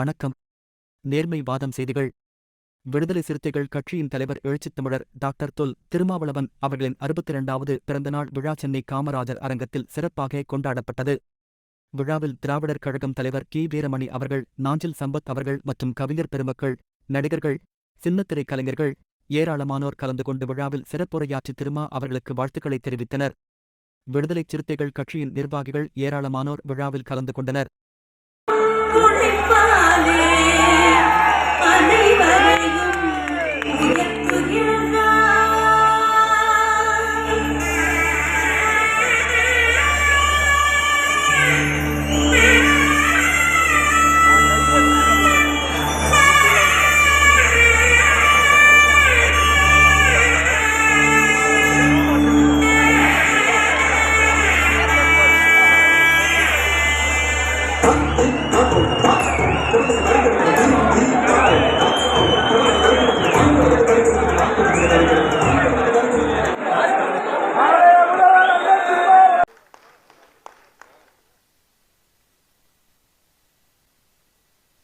வணக்கம். நேர்மைவாதம் செய்திகள். விடுதலை சிறுத்தைகள் கட்சியின் தலைவர் எழுச்சித் தமிழர் டாக்டர் தொல் திருமாவளவன் அவர்களின் 62வது பிறந்தநாள் விழா சென்னை காமராஜர் அரங்கத்தில் சிறப்பாக கொண்டாடப்பட்டது. விழாவில் திராவிடர் கழகம் தலைவர் கி. வீரமணி அவர்கள், நாஞ்சில் சம்பத் அவர்கள் மற்றும் கவிஞர் பெருமக்கள், நடிகர்கள், சின்னத்திரை கலைஞர்கள் ஏராளமானோர் கலந்து கொண்டு விழாவில் சிறப்புரையாற்றி திருமா அவர்களுக்கு வாழ்த்துக்களை தெரிவித்தனர். விடுதலை சிறுத்தைகள் கட்சியின் நிர்வாகிகள் ஏராளமானோர் விழாவில் கலந்து கொண்டனர்.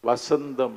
வசந்தம்